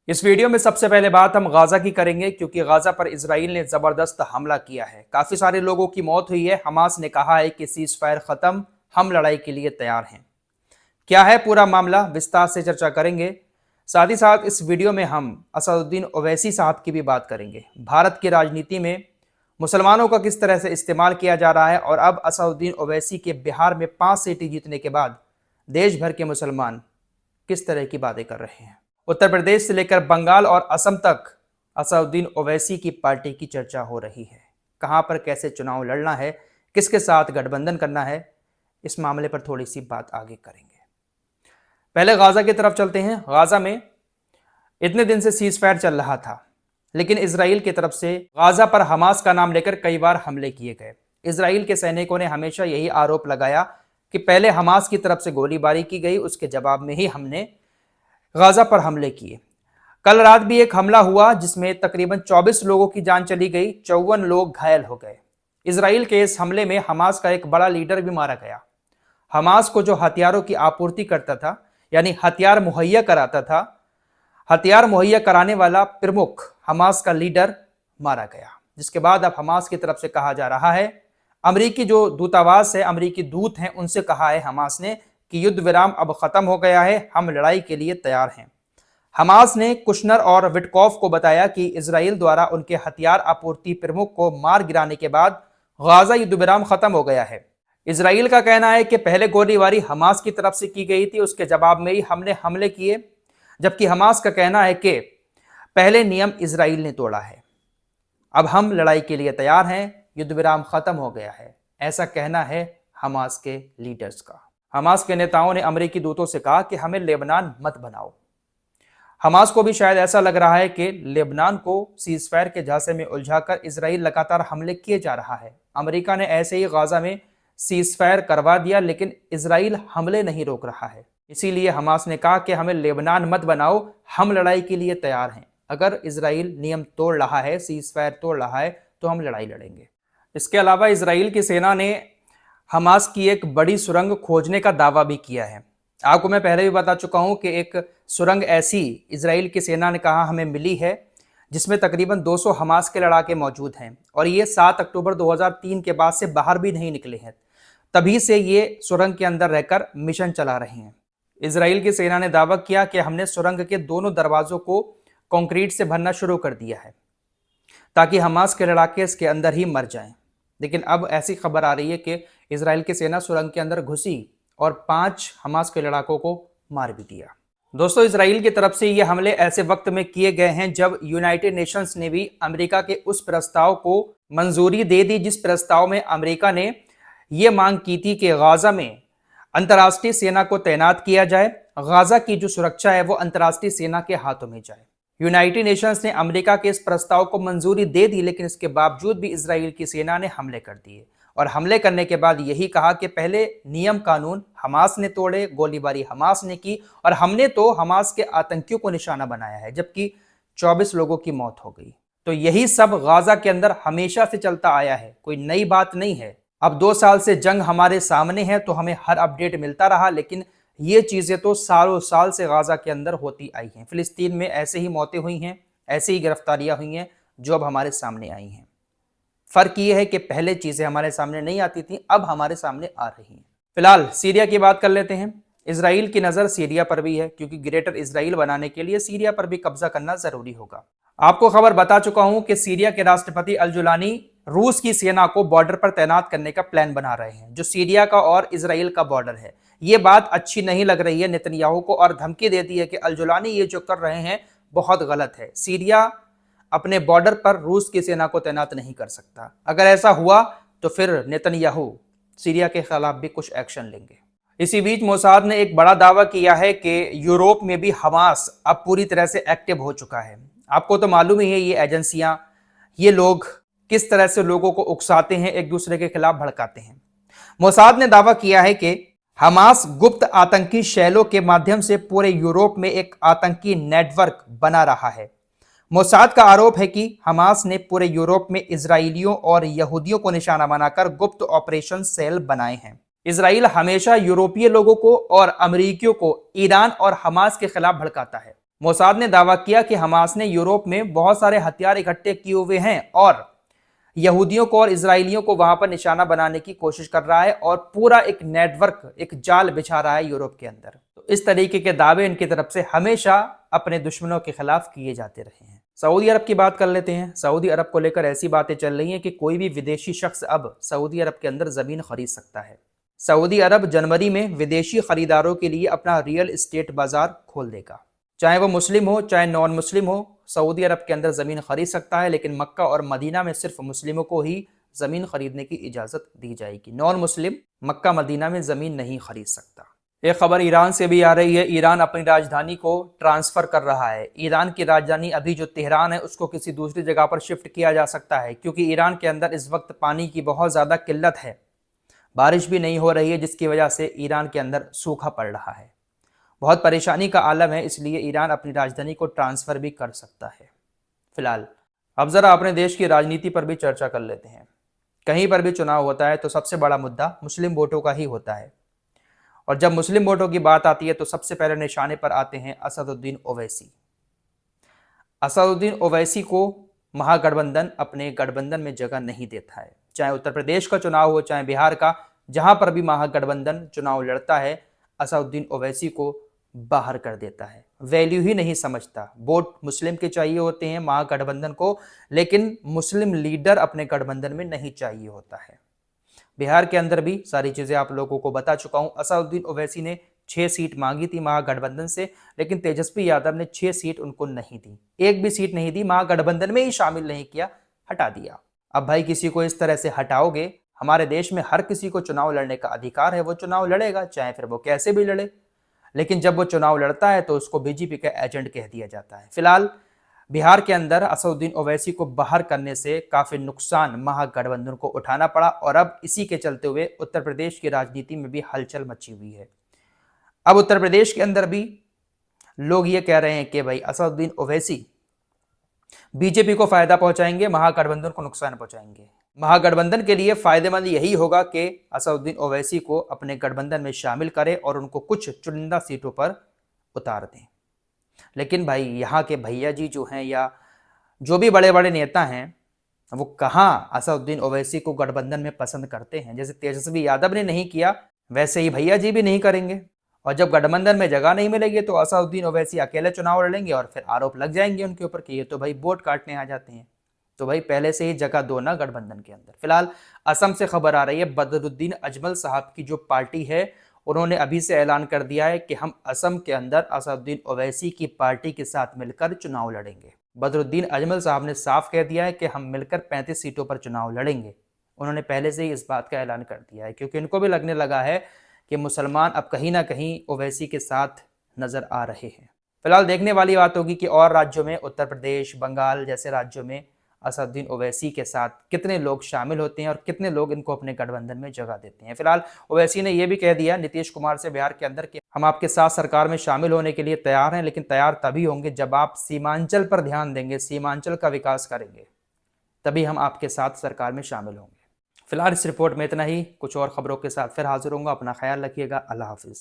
इस वीडियो में सबसे पहले बात हम गाजा की करेंगे क्योंकि गाजा पर इजराइल ने जबरदस्त हमला किया है। काफी सारे लोगों की मौत हुई है। हमास ने कहा है कि सीज फायर खत्म, हम लड़ाई के लिए तैयार हैं। क्या है पूरा मामला, विस्तार से चर्चा करेंगे। साथ ही साथ इस वीडियो में हम असदुद्दीन ओवैसी साहब की भी बात करेंगे। भारत की राजनीति में मुसलमानों का किस तरह से इस्तेमाल किया जा रहा है और अब असदुद्दीन ओवैसी के बिहार में 5 सीटें जीतने के बाद देश भर के मुसलमान किस तरह की बातें कर रहे हैं। उत्तर प्रदेश से लेकर बंगाल और असम तक असदुद्दीन ओवैसी की पार्टी की चर्चा हो रही है। कहां पर कैसे चुनाव लड़ना है, किसके साथ गठबंधन करना है, इस मामले पर थोड़ी सी बात आगे करेंगे। पहले गाजा की तरफ चलते हैं। गाजा में इतने दिन से सीज फायर चल रहा था, लेकिन इजराइल की तरफ से गाजा पर हमास का नाम लेकर कई बार हमले किए गए। इजराइल के सैनिकों ने हमेशा यही आरोप लगाया कि पहले हमास की तरफ से गोलीबारी की गई, उसके जवाब में ही हमने गाजा पर हमले किए। कल रात भी एक हमला हुआ जिसमें तकरीबन 24 लोगों की जान चली गई, 54 लोग घायल हो गए। इजराइल के इस हमले में हमास का एक बड़ा लीडर भी मारा गया। हमास को जो हथियारों की आपूर्ति करता था, यानी हथियार मुहैया कराता था, हथियार मुहैया कराने वाला प्रमुख हमास का लीडर मारा गया। जिसके बाद अब हमास की तरफ से कहा जा रहा है, अमेरिकी जो दूतावास है, अमेरिकी दूत हैं, उनसे कहा है हमास ने कि युद्ध विराम अब खत्म हो गया है, हम लड़ाई के लिए तैयार हैं। हमास ने कुशनर और विटकॉफ को बताया कि इजराइल द्वारा उनके हथियार आपूर्ति प्रमुख को मार गिराने के बाद गाजा युद्ध विराम खत्म हो गया है। इजराइल का कहना है कि पहले गोलीबारी हमास की तरफ से की गई थी, उसके जवाब में ही हमने हमले किए, जबकि हमास का कहना है कि पहले नियम इजराइल ने तोड़ा है, अब हम लड़ाई के लिए तैयार हैं, युद्ध विराम खत्म हो गया है। ऐसा कहना है हमास के लीडर्स का। हमास के नेताओं ने अमेरिकी दूतों से कहा कि हमें लेबनान मत बनाओ। हमास को भी शायद ऐसा लग रहा है कि लेबनान को सीजफायर के झांसे में उलझाकर इजराइल लगातार हमले किए जा रहा है। अमेरिका ने ऐसे ही गाजा में सीजफायर करवा दिया, लेकिन इजराइल हमले नहीं रोक रहा है। इसीलिए हमास ने कहा कि हमें लेबनान मत बनाओ, हम लड़ाई के लिए तैयार हैं। अगर इजराइल नियम तोड़ रहा है, सीजफायर तोड़ रहा है, तो हम लड़ाई लड़ेंगे। इसके अलावा इजराइल की सेना ने हमास की एक बड़ी सुरंग खोजने का दावा भी किया है। आपको मैं पहले भी बता चुका हूं कि एक सुरंग ऐसी इजराइल की सेना ने कहा हमें मिली है जिसमें तकरीबन 200 हमास के लड़ाके मौजूद हैं और ये 7 अक्टूबर 2003 के बाद से बाहर भी नहीं निकले हैं। तभी से ये सुरंग के अंदर रहकर मिशन चला रहे हैं। इजराइल की सेना ने दावा किया कि हमने सुरंग के दोनों दरवाजों को कंक्रीट से भरना शुरू कर दिया है ताकि हमास के लड़ाके इसके अंदर ही मर जाएं। लेकिन अब ऐसी खबर आ रही है कि इजराइल की सेना सुरंग के अंदर घुसी और 5 हमास के लड़ाकों को मार भी दिया। दोस्तों, इजराइल की तरफ से ये हमले ऐसे वक्त में किए गए हैं जब यूनाइटेड नेशंस ने भी अमेरिका के उस प्रस्ताव को मंजूरी दे दी जिस प्रस्ताव में अमेरिका ने यह मांग की थी कि गाजा में अंतर्राष्ट्रीय सेना को तैनात किया जाए। गाजा की जो सुरक्षा है वो अंतर्राष्ट्रीय सेना के हाथों में जाए। यूनाइटेड नेशंस ने अमेरिका के इस प्रस्ताव को मंजूरी दे दी, लेकिन इसके बावजूद भी इजराइल की सेना ने हमले कर दिए और हमले करने के बाद यही कहा कि पहले नियम कानून हमास ने तोड़े, गोलीबारी हमास ने की और हमने तो हमास के आतंकियों को निशाना बनाया है, जबकि 24 लोगों की मौत हो गई। तो यही सब गाजा के अंदर हमेशा से चलता आया है, कोई नई बात नहीं है। अब 2 साल से जंग हमारे सामने है तो हमें हर अपडेट मिलता रहा, लेकिन ये चीजें तो सालों साल से गाजा के अंदर होती आई हैं। फिलिस्तीन में ऐसे ही मौतें हुई हैं, ऐसी ही गिरफ्तारियां हुई हैं जो अब हमारे सामने आई हैं। फर्क ये है कि पहले चीजें हमारे सामने नहीं आती थी, अब हमारे सामने आ रही हैं। फिलहाल सीरिया की बात कर लेते हैं। इजराइल की नजर सीरिया पर भी है क्योंकि ग्रेटर इजराइल बनाने के लिए सीरिया पर भी कब्जा करना जरूरी होगा। आपको खबर बता चुका हूं कि सीरिया के राष्ट्रपति अल-जुलानी रूस की सेना को बॉर्डर पर तैनात करने का प्लान बना रहे हैं, जो सीरिया का और इजराइल का बॉर्डर है। ये बात अच्छी नहीं लग रही है नेतन्याहू को और धमकी देती है कि अल-जुलानी ये जो कर रहे हैं बहुत गलत है। सीरिया अपने बॉर्डर पर रूस की सेना को तैनात नहीं कर सकता। अगर ऐसा हुआ तो फिर नेतन्याहू सीरिया के खिलाफ भी कुछ एक्शन लेंगे। इसी बीच मोसाद ने एक बड़ा दावा किया है कि यूरोप में भी हमास अब पूरी तरह से एक्टिव हो चुका है। आपको तो मालूम ही है ये एजेंसियां, ये लोग किस तरह से लोगों को उकसाते हैं, एक दूसरे के खिलाफ भड़काते हैं। मोसाद ने दावा किया है कि हमास गुप्त आतंकी शैलों के माध्यम से पूरे यूरोप में एक आतंकी नेटवर्क बना रहा है। मोसाद का आरोप है कि हमास ने पूरे यूरोप में इजरायलियों और यहूदियों को निशाना बनाकर गुप्त ऑपरेशन सेल बनाए हैं। इजराइल हमेशा यूरोपीय लोगों को और अमेरिकियों को ईरान और हमास के खिलाफ भड़काता है। मोसाद ने दावा किया कि हमास ने यूरोप में बहुत सारे हथियार इकट्ठे किए हुए हैं और यहूदियों को और इजरायलियों को वहां पर निशाना बनाने की कोशिश कर रहा है और पूरा एक नेटवर्क, एक जाल बिछा रहा है यूरोप के अंदर। तो इस तरीके के दावे इनकी तरफ से हमेशा अपने दुश्मनों के खिलाफ किए जाते रहे हैं। सऊदी अरब की बात कर लेते हैं। सऊदी अरब को लेकर ऐसी बातें चल रही हैं कि कोई भी विदेशी शख्स अब सऊदी अरब के अंदर जमीन खरीद सकता है। सऊदी अरब जनवरी में विदेशी खरीदारों के लिए अपना रियल एस्टेट बाजार खोल देगा। चाहे वो मुस्लिम हो चाहे नॉन मुस्लिम हो, सऊदी अरब के अंदर ज़मीन खरीद सकता है, लेकिन मक्का और मदीना में सिर्फ मुस्लिमों को ही ज़मीन खरीदने की इजाज़त दी जाएगी। नॉन मुस्लिम मक्का मदीना में ज़मीन नहीं खरीद सकता। एक खबर ईरान से भी आ रही है। ईरान अपनी राजधानी को ट्रांसफ़र कर रहा है। ईरान की राजधानी अभी जो तेहरान है उसको किसी दूसरी जगह पर शिफ्ट किया जा सकता है, क्योंकि ईरान के अंदर इस वक्त पानी की बहुत ज़्यादा किल्लत है। बारिश भी नहीं हो रही है, जिसकी वजह से ईरान के अंदर सूखा पड़ रहा है। बहुत परेशानी का आलम है, इसलिए ईरान अपनी राजधानी को ट्रांसफ़र भी कर सकता है। फिलहाल अब ज़रा अपने देश की राजनीति पर भी चर्चा कर लेते हैं। कहीं पर भी चुनाव होता है तो सबसे बड़ा मुद्दा मुस्लिम वोटों का ही होता है, और जब मुस्लिम वोटों की बात आती है तो सबसे पहले निशाने पर आते हैं असदुद्दीन ओवैसी। असदुद्दीन ओवैसी को महागठबंधन अपने गठबंधन में जगह नहीं देता है। चाहे उत्तर प्रदेश का चुनाव हो चाहे बिहार का, जहां पर भी महागठबंधन चुनाव लड़ता है असदुद्दीन ओवैसी को बाहर कर देता है। वैल्यू ही नहीं समझता। वोट मुस्लिम के चाहिए होते हैं महागठबंधन को, लेकिन मुस्लिम लीडर अपने गठबंधन में नहीं चाहिए होता है। बिहार के अंदर भी सारी चीजें आप लोगों को बता चुका हूं। असदुद्दीन ओवैसी ने 6 सीट मांगी थी महागठबंधन से, लेकिन तेजस्वी यादव ने 6 सीट उनको नहीं दी, एक भी सीट नहीं दी, महागठबंधन में ही शामिल नहीं किया, हटा दिया। अब भाई किसी को इस तरह से हटाओगे? हमारे देश में हर किसी को चुनाव लड़ने का अधिकार है, वो चुनाव लड़ेगा, चाहे फिर वो कैसे भी लड़े। लेकिन जब वो चुनाव लड़ता है तो उसको बीजेपी का एजेंट कह दिया जाता है। फिलहाल बिहार के अंदर असदुद्दीन ओवैसी को बाहर करने से काफी नुकसान महागठबंधन को उठाना पड़ा, और अब इसी के चलते हुए उत्तर प्रदेश की राजनीति में भी हलचल मची हुई है। अब उत्तर प्रदेश के अंदर भी लोग ये कह रहे हैं कि भाई असदुद्दीन ओवैसी बीजेपी को फायदा पहुंचाएंगे, महागठबंधन को नुकसान पहुंचाएंगे। महागठबंधन के लिए फायदेमंद यही होगा कि असदुद्दीन ओवैसी को अपने गठबंधन में शामिल करें और उनको कुछ चुनिंदा सीटों पर उतार दें। लेकिन भाई यहाँ के भैया जी जो हैं या जो भी बड़े बड़े नेता हैं, वो कहाँ असदुद्दीन ओवैसी को गठबंधन में पसंद करते हैं। जैसे तेजस्वी यादव ने नहीं किया, वैसे ही भैया जी भी नहीं करेंगे। और जब गठबंधन में जगह नहीं मिलेगी तो असदुद्दीन ओवैसी अकेले चुनाव लड़ेंगे और फिर आरोप लग जाएंगे उनके ऊपर कि ये तो भाई वोट काटने आ जाते हैं। तो भाई पहले से ही जगह दो ना गठबंधन के अंदर। फिलहाल असम से खबर आ रही है, बदरुद्दीन अजमल साहब की जो पार्टी है उन्होंने अभी से ऐलान कर दिया है कि हम असम के अंदर असदुद्दीन ओवैसी की पार्टी के साथ मिलकर चुनाव लड़ेंगे। बदरुद्दीन अजमल साहब ने साफ कह दिया है कि हम मिलकर 35 सीटों पर चुनाव लड़ेंगे। उन्होंने पहले से ही इस बात का ऐलान कर दिया है, क्योंकि इनको भी लगने लगा है कि मुसलमान अब कहीं ना कहीं ओवैसी के साथ नजर आ रहे हैं। फिलहाल देखने वाली बात होगी कि और राज्यों में, उत्तर प्रदेश, बंगाल जैसे राज्यों में असदुद्दीन ओवैसी के साथ कितने लोग शामिल होते हैं और कितने लोग इनको अपने गठबंधन में जगह देते हैं। फिलहाल ओवैसी ने यह भी कह दिया नीतीश कुमार से बिहार के अंदर कि हम आपके साथ सरकार में शामिल होने के लिए तैयार हैं, लेकिन तैयार तभी होंगे जब आप सीमांचल पर ध्यान देंगे, सीमांचल का विकास करेंगे, तभी हम आपके साथ सरकार में शामिल होंगे। फिलहाल इस रिपोर्ट में इतना ही। कुछ और खबरों के साथ फिर हाजिर होऊंगा। अपना ख्याल रखिएगा। अल्लाह हाफिज़।